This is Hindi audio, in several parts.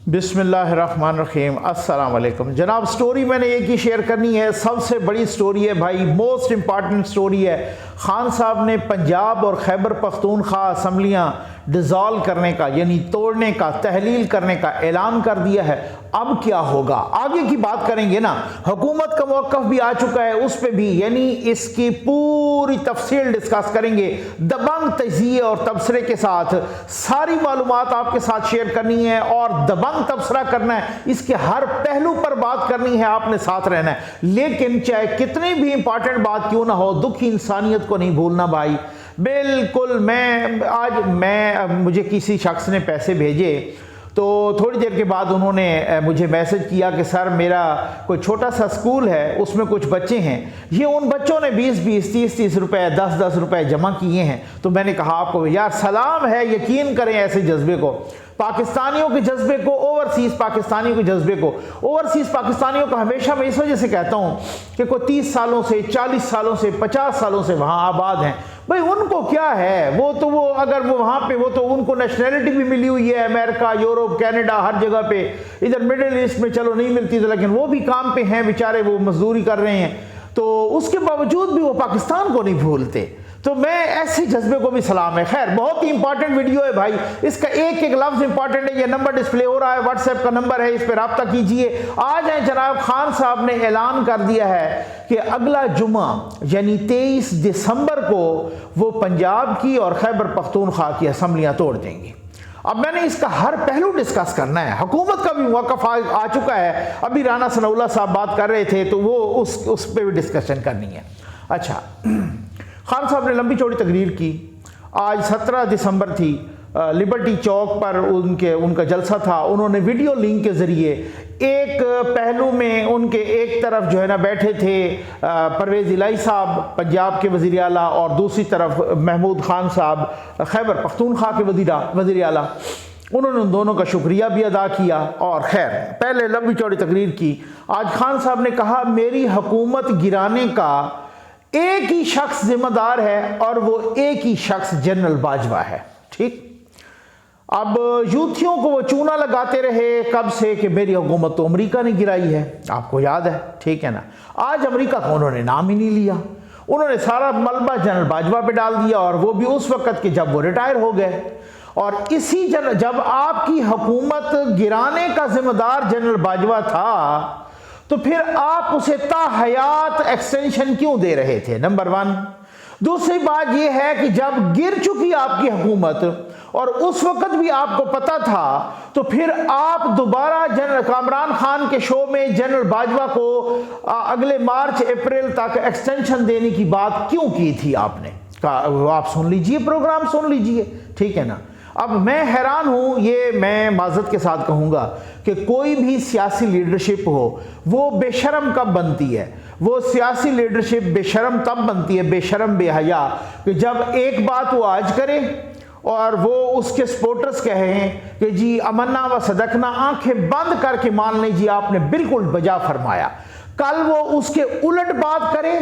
बिस्मिल्लाहिर्रहमानिर्रहीम। अस्सलाम वालेकुम जनाब। स्टोरी मैंने एक ही शेयर करनी है, सबसे बड़ी स्टोरी है भाई, मोस्ट इम्पॉर्टेंट स्टोरी है। खान साहब ने पंजाब और खैबर पख्तूनख्वा असम्बलियाँ डिज़ोल्व करने का यानी तोड़ने का, तहलील करने का ऐलान कर दिया है। अब क्या होगा आगे की बात करेंगे ना। हुकूमत का मौक़िफ़ भी आ चुका है, उस पर भी यानी इसकी पूरी तफसील डिस्कस करेंगे। दबंग तजिए और तबसरे के साथ सारी मालूमात आपके साथ शेयर करनी है और दबंग तबसरा करना है, इसके हर पहलू पर बात करनी है, आपने साथ रहना है। लेकिन चाहे कितनी भी इंपॉर्टेंट बात क्यों ना हो, दुखी इंसानियत को नहीं भूलना भाई। बिल्कुल मुझे किसी शख्स ने पैसे भेजे, तो थोड़ी देर के बाद उन्होंने मुझे मैसेज किया कि सर मेरा कोई छोटा सा स्कूल है, उसमें कुछ बच्चे हैं, ये उन बच्चों ने 20-20, 30-30 रुपए, 10-10 रुपए जमा किए हैं। तो मैंने कहा आपको यार सलाम है, यकीन करें ऐसे जज्बे को, पाकिस्तानियों के जज्बे को, ओवरसीज़ पाकिस्तानियों के जज्बे को। ओवरसीज़ पाकिस्तानियों को हमेशा मैं इस वजह से कहता हूँ कि कोई 30 सालों से, 40 सालों से, 50 सालों से वहाँ आबाद हैं भाई, उनको क्या है, वो अगर वो वहाँ पे, वो तो उनको नेशनैलिटी भी मिली हुई है, अमेरिका, यूरोप, कनाडा, हर जगह पे। इधर मिडिल ईस्ट में चलो नहीं मिलती तो, लेकिन वो भी काम पे हैं बेचारे, वो मजदूरी कर रहे हैं, तो उसके बावजूद भी वो पाकिस्तान को नहीं भूलते। तो मैं ऐसे जज्बे को भी सलाम है। खैर, बहुत ही इंपॉर्टेंट वीडियो है भाई, इसका एक एक लफ्ज इंपॉर्टेंट है। ये नंबर डिस्प्ले हो रहा है, व्हाट्सएप का नंबर है, इस पर रब्ता कीजिए। आ जाए जनाब। खान साहब ने ऐलान कर दिया है कि अगला जुमा यानी 23 दिसंबर को वो पंजाब की और खैबर पख्तूनख्वा की असम्बलियाँ तोड़ देंगे। अब मैंने इसका हर पहलू डिस्कस करना है। हुकूमत का भी मौक़िफ़ आ चुका है, अभी राना सनाउल्लाह साहब बात कर रहे थे, तो वो उस पर भी डिस्कशन करनी है। अच्छा, खान साहब ने लंबी चौड़ी तकरीर की। आज 17 दिसंबर थी, लिबर्टी चौक पर उनका जलसा था। उन्होंने वीडियो लिंक के ज़रिए एक पहलू में उनके एक तरफ जो है ना बैठे थे परवेज़ इलाही साहब पंजाब के वज़ीर आला, और दूसरी तरफ महमूद खान साहब खैबर पख्तूनख्वा के वज़ीर आला। उन्होंने उन दोनों का शुक्रिया भी अदा किया और खैर पहले लंबी चौड़ी तकरीर की। आज खान साहब ने कहा मेरी हुकूमत गिराने का एक ही शख्स जिम्मेदार है और वो एक ही शख्स जनरल बाजवा है। ठीक, अब यूथियों को वो चूना लगाते रहे कब से कि मेरी हुकूमत तो अमेरिका ने गिराई है, आपको याद है, ठीक है ना। आज अमेरिका का उन्होंने नाम ही नहीं लिया, उन्होंने सारा मलबा जनरल बाजवा पे डाल दिया, और वो भी उस वक्त के जब वो रिटायर हो गए। और जब आपकी हुकूमत गिराने का जिम्मेदार जनरल बाजवा था, तो फिर आप उसे ताहयात एक्सटेंशन क्यों दे रहे थे, नंबर 1। दूसरी बात यह है कि जब गिर चुकी आपकी हुकूमत और उस वक्त भी आपको पता था, तो फिर आप दोबारा जनरल कामरान खान के शो में जनरल बाजवा को अगले मार्च अप्रैल तक एक्सटेंशन देने की बात क्यों की थी आपने। आप सुन लीजिए, प्रोग्राम सुन लीजिए, ठीक है ना। अब मैं हैरान हूँ, ये मैं माज़रत के साथ कहूँगा कि कोई भी सियासी लीडरशिप हो वो बेशरम कब बनती है। वो सियासी लीडरशिप बेशरम तब बनती है, बेशरम बेहया, कि जब एक बात वो आज करे और वो उसके सपोर्टर्स कहें कि जी अमन्ना व सदकना, आंखें बंद करके मान लीजिए आपने बिल्कुल बजा फरमाया। कल वो उसके उलट बात करे,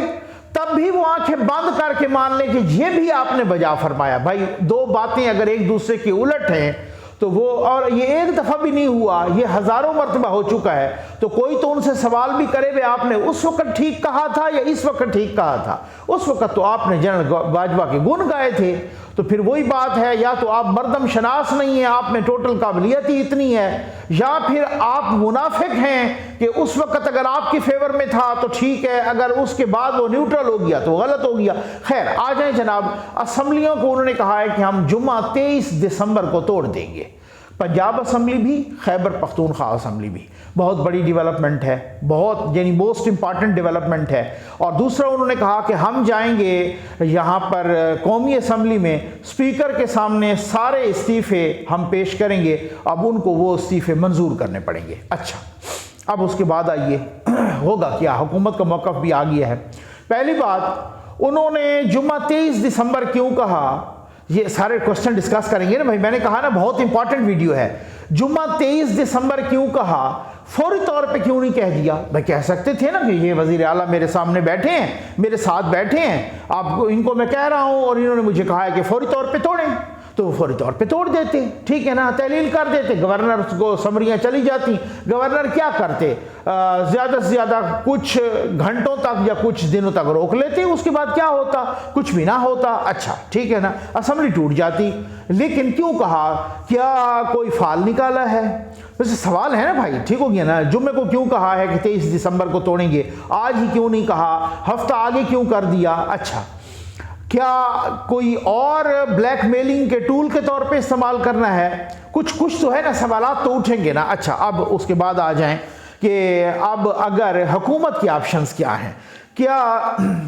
तब भी वो आंखें बंद करके मान ले कि ये भी आपने बजा फरमाया। भाई दो बातें अगर एक दूसरे के उलट हैं तो वो, और ये एक दफ़ा भी नहीं हुआ, ये हज़ारों मरतबा हो चुका है, तो कोई तो उनसे सवाल भी करे वे आपने उस वक्त ठीक कहा था या इस वक्त ठीक कहा था। उस वक्त तो आपने जनरल बाजवा के गुण गाए थे। तो फिर वही बात है, या तो आप मर्दम शनास नहीं है, आप में टोटल काबिलियत ही इतनी है, या फिर आप मुनाफिक हैं कि उस वक्त अगर आपके फेवर में था तो ठीक है, अगर उसके बाद वो न्यूट्रल हो गया तो गलत हो गया। खैर, आ जाए जनाब। असम्बलियों को उन्होंने कहा है कि हम जुम्मा 23 दिसंबर को तोड़ देंगे। पंजाब असम्बली भी, खैबर पख्तूनख्वा असम्बली भी, बहुत बड़ी डेवलपमेंट है, बहुत यानी मोस्ट इम्पॉर्टेंट डेवलपमेंट है। और दूसरा उन्होंने कहा कि हम जाएंगे यहाँ पर कौमी असम्बली में, स्पीकर के सामने सारे इस्तीफ़े हम पेश करेंगे, अब उनको वो इस्तीफ़े मंजूर करने पड़ेंगे। अच्छा, अब उसके बाद आइए होगा क्या, हुकूमत का मौक़िफ़ भी आ गया है। पहली बात, उन्होंने जुम्मा 23 दिसंबर क्यों कहा, ये सारे क्वेश्चन डिस्कस करेंगे ना भाई। मैंने कहा ना बहुत इंपॉर्टेंट वीडियो है। जुम्मा 23 दिसंबर क्यों कहा, फौरी तौर पे क्यों नहीं कह दिया। भाई कह सकते थे ना कि ये वज़ीर आला मेरे सामने बैठे हैं, मेरे साथ बैठे हैं, आपको इनको मैं कह रहा हूं और इन्होंने मुझे कहा है कि फौरी तौर पे तोड़ें, तो फौरी तौर पे तोड़ देते, ठीक है ना, तहलील कर देते, गवर्नर को समरियाँ चली जाती। गवर्नर क्या करते, ज़्यादा से ज़्यादा कुछ घंटों तक या कुछ दिनों तक रोक लेते, उसके बाद क्या होता, कुछ भी ना होता। अच्छा ठीक है ना, असेंबली टूट जाती। लेकिन क्यों कहा, क्या कोई फाल निकाला है? वैसे सवाल है ना भाई, ठीक हो गया ना, जुम्मे को क्यों कहा है कि 23 दिसंबर को तोड़ेंगे, आज ही क्यों नहीं कहा, हफ्ता आगे क्यों कर दिया? अच्छा, क्या कोई और ब्लैकमेलिंग के टूल के तौर पे इस्तेमाल करना है? कुछ तो है ना, सवालात तो उठेंगे ना। अच्छा, अब उसके बाद आ जाएं कि अब अगर हुकूमत के ऑप्शंस क्या हैं, क्या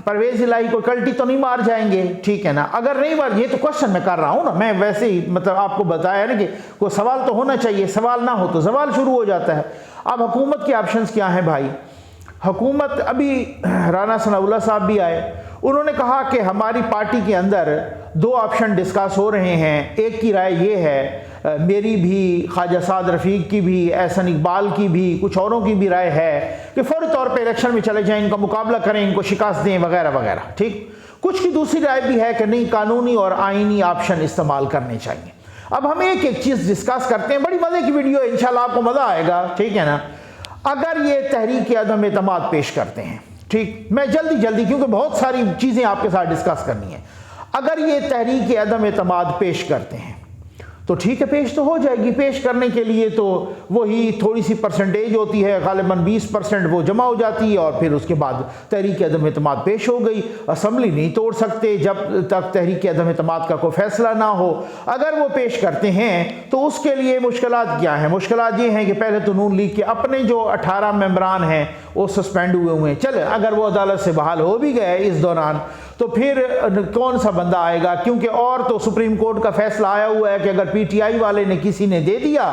परवेज इलाही को कल्टी तो नहीं मार जाएंगे, ठीक है ना? अगर नहीं मार, ये तो क्वेश्चन मैं कर रहा हूँ ना, मैं वैसे ही मतलब आपको बताया ना कि कोई सवाल तो होना चाहिए, सवाल ना हो तो सवाल शुरू हो जाता है। अब हुकूमत के ऑप्शंस क्या हैं भाई? हुकूमत, अभी राना सनाउल्लाह साहब भी आए, उन्होंने कहा कि हमारी पार्टी के अंदर 2 ऑप्शन डिस्कस हो रहे हैं। एक की राय ये है, मेरी भी, ख्वाजा साद रफ़ीक की भी, एहसन इकबाल की भी, कुछ औरों की भी राय है कि फ़ौरी तौर पे इलेक्शन में चले जाएं, इनका मुकाबला करें, इनको शिकस्त दें वगैरह वगैरह, ठीक। कुछ की दूसरी राय भी है कि नहीं, कानूनी और आइनी ऑप्शन इस्तेमाल करने चाहिए। अब हम एक एक चीज़ डिस्कस करते हैं, बड़ी मज़े की वीडियो है, इंशाल्लाह आपको मज़ा आएगा, ठीक है ना। अगर ये तहरीक अदम एतमाद पेश करते हैं, ठीक, मैं जल्दी क्योंकि बहुत सारी चीज़ें आपके साथ डिस्कस करनी है। अगर ये तहरीक अदम एतमाद पेश करते हैं तो ठीक है, पेश तो हो जाएगी। पेश करने के लिए तो वही थोड़ी सी परसेंटेज होती है, गालिबन 20% वो जमा हो जाती है और फिर उसके बाद तहरीक अदम एतमाद पेश हो गई। असेंबली नहीं तोड़ सकते जब तक तहरीक अदम एतमाद का कोई फैसला ना हो। अगर वो पेश करते हैं तो उसके लिए मुश्किलात क्या हैं? मुश्किलात ये हैं कि पहले तो नून लीग के अपने जो 18 मेंबरान हैं वो सस्पेंड हुए हैं। चले, अगर वो अदालत से बहाल हो भी गए इस दौरान, तो फिर कौन सा बंदा आएगा? क्योंकि और तो सुप्रीम कोर्ट का फैसला आया हुआ है कि अगर पीटीआई वाले ने किसी ने दे दिया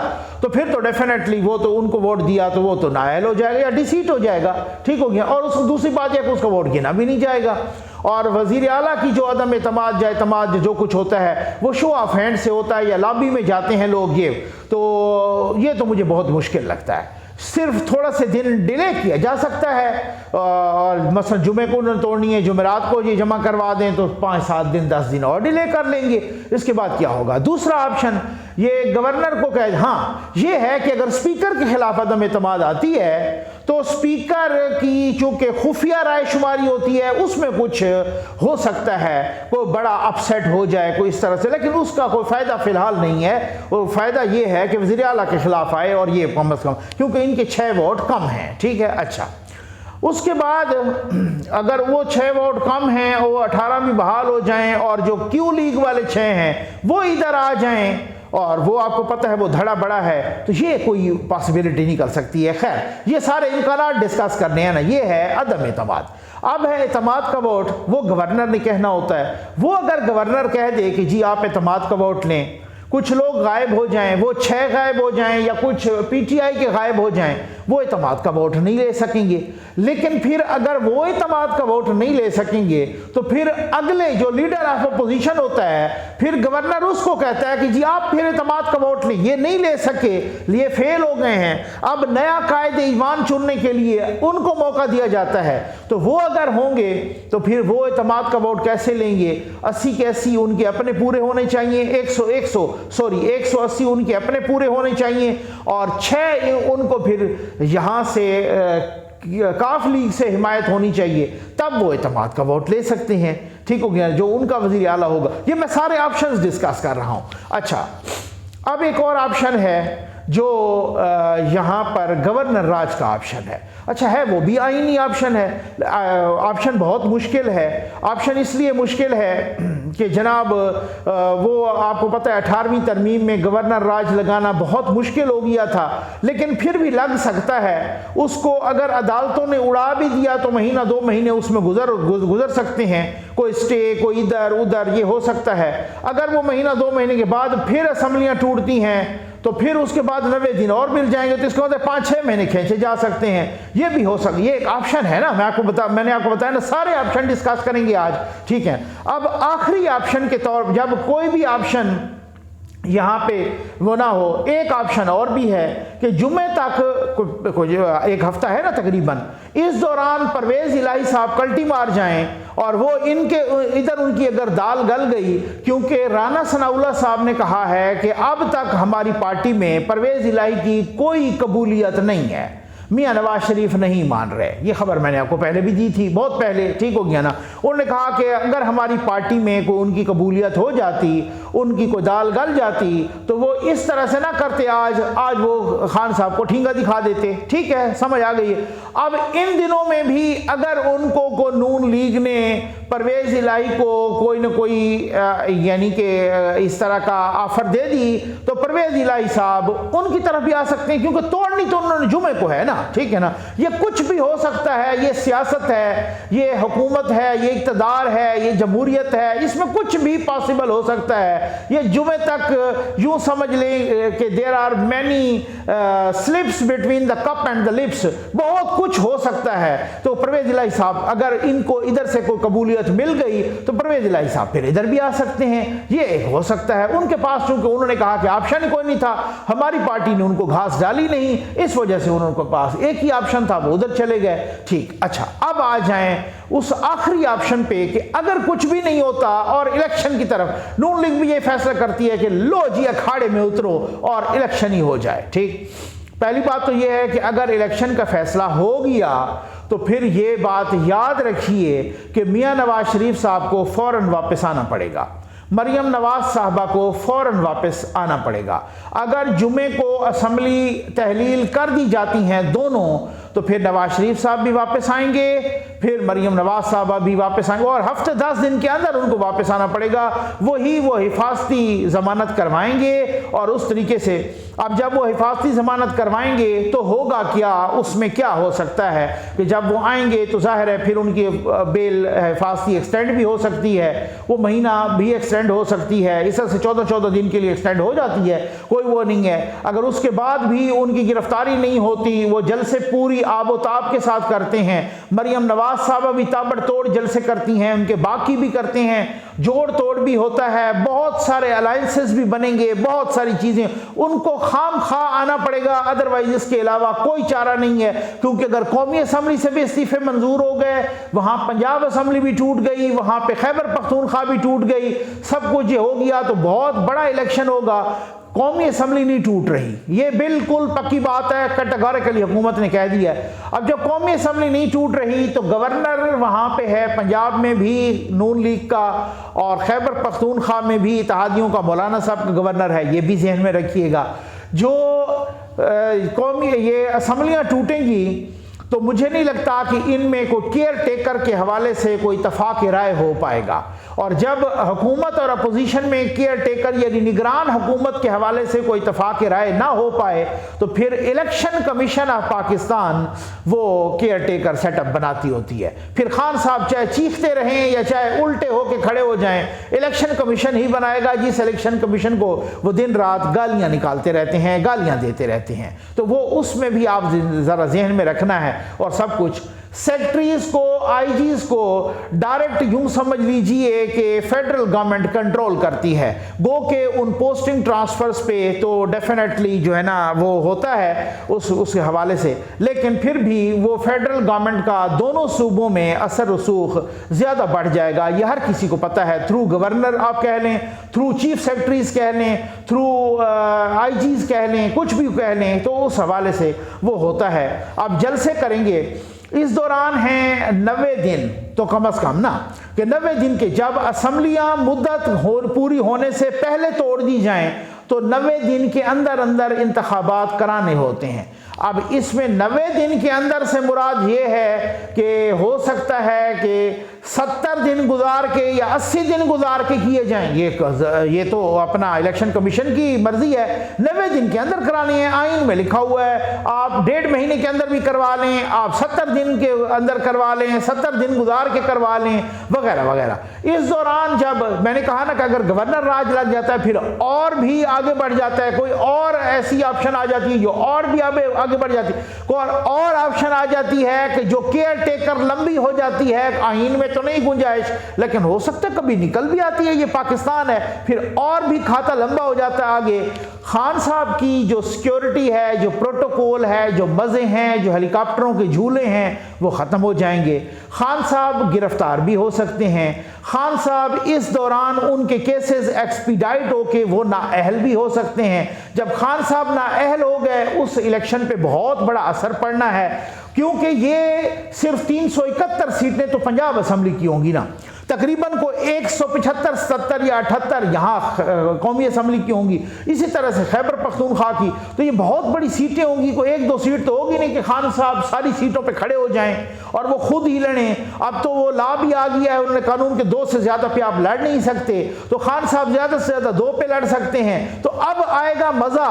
तो फिर तो डेफिनेटली वो तो उनको वोट दिया तो वो तो नाअहल हो जाएगा या डिसीट हो जाएगा, ठीक हो गया। और उसको दूसरी बात है कि उसका वोट गिना भी नहीं जाएगा। और वजीर आला की जो अदम एतमाद या एतमाद जो कुछ होता है वो शो ऑफ हैंड से होता है या लॉबी में जाते हैं लोग, ये तो मुझे बहुत मुश्किल लगता है। सिर्फ थोड़ा से दिन डिले किया जा सकता है, और मसलन जुमे को न तोड़नी है, जुमेरात को ये जमा करवा दें तो 5-7 दिन 10 दिन और डिले कर लेंगे। इसके बाद क्या होगा? दूसरा ऑप्शन ये गवर्नर को कहे, हाँ ये है कि अगर स्पीकर के खिलाफ अदम एतमाद आती है तो स्पीकर की चूंकि खुफिया राय शुमारी होती है उसमें कुछ हो सकता है, कोई बड़ा अपसेट हो जाए कोई इस तरह से, लेकिन उसका कोई फ़ायदा फ़िलहाल नहीं है। वो फ़ायदा ये है कि वज़ीर आला के खिलाफ आए और ये कम अज़ कम, क्योंकि इनके 6 वोट कम हैं, ठीक है। अच्छा, उसके बाद अगर वो 6 वोट कम हैं, वो 18 भी बहाल हो जाएं और जो क्यू लीग वाले 6 हैं वो इधर आ जाएं, और वो आपको पता है वो धड़ा बड़ा है, तो ये कोई पॉसिबिलिटी निकल सकती है। खैर, ये सारे इम्कानात डिस्कस करने हैं ना। ये है अदम एतमाद। अब है एतमाद का वोट, वो गवर्नर ने कहना होता है। वो अगर गवर्नर कह दे कि जी आप एतमाद का वोट लें, कुछ लोग गायब हो जाएं, वो 6 गायब हो जाएं या कुछ पीटीआई के गायब हो जाएं, वो एतमाद का वोट नहीं ले सकेंगे। लेकिन फिर अगर वो एतमाद का वोट नहीं ले सकेंगे तो फिर अगले जो लीडर ऑफ अपोजिशन होता है, फिर गवर्नर उसको कहता है कि जी आप फिर एतमाद का वोट लें। ये नहीं ले सके, ये फेल हो गए हैं, अब नया कायदे ईमान चुनने के लिए उनको मौका दिया जाता है। तो वो अगर होंगे तो फिर वो एतमाद का वोट कैसे लेंगे? 80 के 80 उनके अपने पूरे होने चाहिए, 180 उनके अपने पूरे होने चाहिए, और 6 उनको फिर यहाँ से काफ लीग से हिमायत होनी चाहिए, तब वो एतमाद का वोट ले सकते हैं, ठीक हो गया, जो उनका वजीर आला होगा। ये मैं सारे ऑप्शंस डिस्कस कर रहा हूँ। अच्छा, अब एक और ऑप्शन है जो यहाँ पर गवर्नर राज का ऑप्शन है। अच्छा, है वो भी आईनी ऑप्शन है। ऑप्शन बहुत मुश्किल है। ऑप्शन इसलिए मुश्किल है कि जनाब वो आपको पता है 18वीं तरमीम में गवर्नर राज लगाना बहुत मुश्किल हो गया था, लेकिन फिर भी लग सकता है। उसको अगर अदालतों ने उड़ा भी दिया तो महीना 2 महीने उसमें गुजर सकते हैं, कोई स्टे, कोई इधर उधर, ये हो सकता है। अगर वो महीना 2 महीने के बाद फिर असेंबलियाँ टूटती हैं तो फिर उसके बाद 90 दिन और मिल जाएंगे, तो इसका मतलब 5-6 महीने खींचे जा सकते हैं। ये भी हो सकता, ये एक ऑप्शन है ना। मैंने आपको बताया ना, सारे ऑप्शन डिस्कस करेंगे आज, ठीक है। अब आखिरी ऑप्शन के तौर पर, जब कोई भी ऑप्शन यहाँ पे वो ना हो, एक ऑप्शन और भी है कि जुमे तक एक हफ्ता है ना तकरीबन, इस दौरान परवेज़ इलाही साहब कल्टी मार जाएं और वो इनके इधर उनकी अगर दाल गल गई, क्योंकि राना सनाउल्लाह साहब ने कहा है कि अब तक हमारी पार्टी में परवेज़ इलाही की कोई कबूलियत नहीं है, मियाँ नवाज शरीफ नहीं मान रहे। ये खबर मैंने आपको पहले भी दी थी, बहुत पहले, ठीक हो गया ना। उन्होंने कहा कि अगर हमारी पार्टी में कोई उनकी कबूलियत हो जाती, उनकी कोई दाल गल जाती, तो वो इस तरह से ना करते, आज वो खान साहब को ठींगा दिखा देते। ठीक है, समझ आ गई। अब इन दिनों में भी अगर उनको को नून लीग ने परवेज़ इलाही को कोई ना कोई यानी कि इस तरह का ऑफर दे दी, तो परवेज़ इलाही साहब उनकी तरफ भी आ सकते हैं, क्योंकि तोड़नी तो उन्होंने जुमे को है ना। ठीक है ना, ये कुछ भी हो सकता है, ये सियासत है, ये हुकूमत है, ये इक़्तिदार है, ये जमहूरियत है, इसमें कुछ भी पॉसिबल हो सकता है। ये जुमे तक यूं समझ लें कि there are many slips between the cup and the lips, बहुत कुछ हो सकता है। तो परवेज़ इलाही साहब अगर इनको इधर से कोई कबूलियत मिल गई तो परवेज़ इलाही साहब फिर इधर भी आ सकते हैं, ये एक हो सकता है। उनके पास चूंकि उन्होंने कहा कि ऑप्शन कोई नहीं था, हमारी पार्टी ने उनको घास डाली नहीं, इस वजह से उनके पास एक ही ऑप्शन था, वो उधर चले गए। ठीक, अच्छा, अब आ जाएं उस आखिरी ऑप्शन पे कि अगर कुछ भी नहीं होता और इलेक्शन की तरफ नून लीग भी ये फैसला करती है कि लो जी अखाड़े में उतरो और इलेक्शन ही हो जाए। ठीक, पहली बात तो ये है कि अगर इलेक्शन का फैसला हो गया तो फिर ये बात याद रखिए कि मियां नवाज शरीफ साहब को फौरन वापस आना पड़ेगा, मरियम नवाज साहबा को फौरन वापस आना पड़ेगा। अगर जुमे को असम्बली तहलील कर दी जाती हैं दोनों, तो फिर नवाज शरीफ साहब भी वापस आएंगे, फिर मरियम नवाज साहबा भी वापस आएंगे, और हफ्ते 10 दिन के अंदर उनको वापस आना पड़ेगा। वो हिफाजती ज़मानत करवाएंगे, और उस तरीके से अब जब वो हिफाजती ज़मानत करवाएंगे तो होगा क्या, उसमें क्या हो सकता है कि जब वो आएंगे तो जाहिर है फिर उनकी बेल हिफाजती एक्सटेंड भी हो सकती है, वो महीना भी एक्सटेंड हो सकती है, इस तरह से 14-14 दिन के लिए एक्सटेंड हो जाती है, कोई वो नहीं है। अगर उसके बाद भी उनकी गिरफ्तारी नहीं होती, वो जलसे पूरी आबोताब के साथ करते हैं। मरियम नवाज साहब भी ताबड़तोड़ जलसे करती हैं, उनके बाकी भी करते हैं, जोड़ तोड़ भी होता है, बहुत सारे अलायंसेस भी बनेंगे, बहुत सारी चीजें उनको खाम खा आना पड़ेगा, अदरवाइज इसके अलावा कोई चारा नहीं है। क्योंकि अगर कौमी असम्बली से भी इस्तीफे मंजूर हो गए, वहां पंजाब असम्बली भी टूट गई, वहां पे खैबर पख्तूनख्वा भी टूट गई, सब कुछ ये हो गया तो बहुत बड़ा इलेक्शन होगा। कौमी असम्बली नहीं टूट रही, ये बिल्कुल पक्की बात है, कैटेगोरिकली हुकूमत ने कह दिया है। अब जब कौमी असम्बली नहीं टूट रही तो गवर्नर वहाँ पे है, पंजाब में भी नून लीग का, और खैबर पख्तूनख्वा में भी इत्तेहादियों का मौलाना साहब का गवर्नर है, ये भी जहन में रखिएगा। जो कौमी ये असम्बलियाँ टूटेंगी तो मुझे नहीं लगता कि इनमें कोई केयर टेकर के हवाले से कोई इत्तफाक राय हो पाएगा, और जब हुकूमत और अपोजिशन में केयर टेकर यानी निगरान हुकूमत के हवाले से कोई इत्तफाक राय ना हो पाए तो फिर इलेक्शन कमीशन ऑफ पाकिस्तान वो केयर टेकर सेटअप बनाती होती है। फिर खान साहब चाहे चीखते रहें या चाहे उल्टे होके खड़े हो जाएं, इलेक्शन कमीशन ही बनाएगा, जिस इलेक्शन कमीशन को वो दिन रात गालियां निकालते रहते हैं, गालियां देते रहते हैं। तो वो उसमें भी आप जरा जहन में रखना है। और सब कुछ सेक्रेटरीज को, आईजीज को डायरेक्ट यूं समझ लीजिए कि फेडरल गवर्नमेंट कंट्रोल करती है, गो के उन पोस्टिंग ट्रांसफर्स पे तो डेफिनेटली जो है ना वो होता है उस हवाले से, लेकिन फिर भी वो फेडरल गवर्नमेंट का दोनों सूबों में असर रसूख ज़्यादा बढ़ जाएगा, ये हर किसी को पता है। थ्रू गवर्नर आप कह लें, थ्रू चीफ सेक्रेटरीज कह लें, थ्रू आईजीज कह लें, कुछ भी कह लें, तो उस हवाले से वो होता है। अब जलसे करेंगे, इस दौरान हैं 90 दिन, तो कम से कम ना कि 90 दिन के जब असम्बलियां मुद्दत पूरी होने से पहले तोड़ दी जाएं तो 90 दिन के अंदर अंदर इंतखाबात कराने होते हैं। अब इसमें 90 दिन के अंदर से मुराद ये है कि हो सकता है कि 70 दिन गुजार के या 80 दिन गुजार के किए जाएंगे, ये तो अपना इलेक्शन कमीशन की मर्जी है। 90 दिन के अंदर करानी है, आइन में लिखा हुआ है, आप 1.5 महीने के अंदर भी करवा लें, आप 70 दिन के अंदर करवा लें, 70 दिन गुजार के करवा लें, वगैरह वगैरह। इस दौरान जब मैंने कहा ना कि अगर गवर्नर राज लग जाता है फिर और भी आगे बढ़ जाता है, कोई और ऐसी ऑप्शन आ जाती है जो और भी आगे बढ़ जाती है, कोई और ऑप्शन आ जाती है कि जो केयर टेकर लंबी हो जाती है। आईन में तो नहीं गुंजाइश, लेकिन हो सकता है कभी निकल भी आती है, ये पाकिस्तान है, फिर और भी खाता लंबा हो जाता है आगे। खान साहब की जो सिक्योरिटी है, जो प्रोटोकॉल है, जो मज़े हैं, जो हेलीकॉप्टरों के झूले हैं, वो ख़त्म हो जाएंगे। खान साहब गिरफ्तार भी हो सकते हैं। खान साहब इस दौरान उनके केसेस एक्सपीडाइट होके वो नाअहल भी हो सकते हैं। जब खान साहब नाअहल हो गए, उस इलेक्शन पे बहुत बड़ा असर पड़ना है, क्योंकि ये सिर्फ 371 सीटें तो पंजाब असम्बली की होंगी ना, तकरीबन को 175, 70 या 78 यहाँ कौमी असम्बली की होंगी, इसी तरह से खैबर पख्तूनख्वा की। तो ये बहुत बड़ी सीटें होंगी, कोई 1-2 सीट तो होगी नहीं कि खान साहब सारी सीटों पे खड़े हो जाएं और वो खुद ही लड़ें। अब तो वो ला भी आ गया है, उन्होंने कानून के 2 से ज़्यादा पे आप लड़ नहीं सकते, तो खान साहब ज़्यादा से ज़्यादा 2 पे लड़ सकते हैं। तो अब आएगा मज़ा,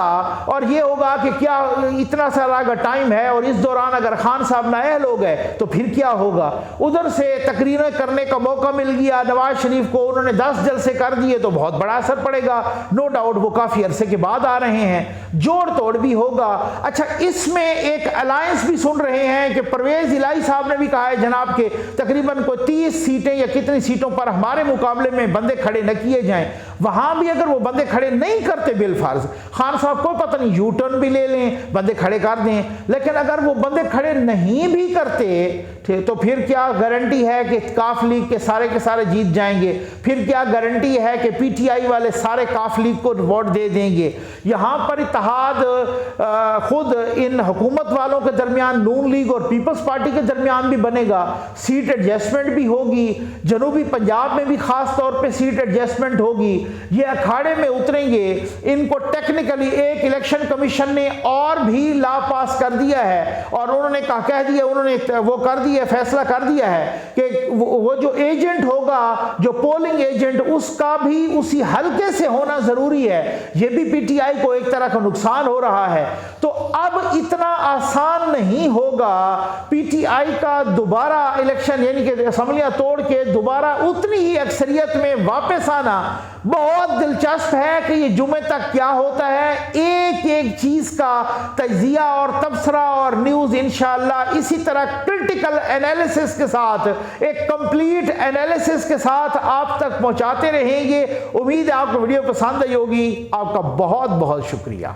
और ये होगा कि क्या इतना सारा अगर टाइम है और इस दौरान अगर खान साहब नाअहल हो गए तो फिर क्या होगा। उधर से तकरीरें करने का मौका मिल गया नवाज शरीफ को, उन्होंने 10 जलसे कर दिए तो बहुत बड़ा असर पड़ेगा। नो डाउट वो काफी अरसे के बाद आ रहे हैं, जोड़ तोड़ भी होगा। अच्छा, इसमें एक अलायंस भी सुन रहे हैं कि परवेज इलाही साहब ने भी कहा है जनाब के तकरीबन कोई 30 सीटें या कितनी सीटों पर हमारे मुकाबले में बंदे खड़े न किए जाएं। वहां भी अगर वो बंदे खड़े नहीं करते बिलफर्ज, खान साहब को पता नहीं यू टर्न भी ले लें, बंदे खड़े कर दें, लेकिन अगर वो बंदे खड़े नहीं भी करते तो फिर क्या गारंटी है कि काफ लीग के सारे जीत जाएंगे? फिर क्या गारंटी है कि पीटीआई वाले सारे काफ लीग को वोट दे देंगे? यहाँ पर इत्तेहाद खुद इन हुकूमत वालों के दरमियान नून लीग और पीपल्स पार्टी के दरमियान भी बनेगा, सीट एडजस्टमेंट भी होगी, जनूबी पंजाब में भी खास तौर पे सीट एडजस्टमेंट होगी। ये अखाड़े में उतरेंगे। इनको टेक्निकली एक इलेक्शन कमीशन ने और भी लॉ पास कर दिया है और उन्होंने कह दिया, उन्होंने वो कर दिया, फैसला कर दिया है कि वो जो एजेंट होगा, जो पोलिंग एजेंट, उसका भी उसी हल्के से होना जरूरी है। ये भी पीटीआई को एक तरह का नुकसान हो रहा है। तो अब इतना आसान नहीं होगा पीटीआई का दोबारा इलेक्शन, यानी कि असम्बलियां तोड़ के दोबारा उतनी ही अक्सरियत में वापस आना। बहुत दिलचस्प है कि ये जुमे तक क्या होता है। एक एक चीज का तज्जिया और तबसरा और न्यूज इंशाअल्लाह इसी तरह क्रिटिकल एनालिसिस के साथ, एक कंप्लीट एनालिसिस के साथ आप तक पहुंचाते रहेंगे। उम्मीद है आपको वीडियो पसंद आई होगी। आपका बहुत बहुत शुक्रिया।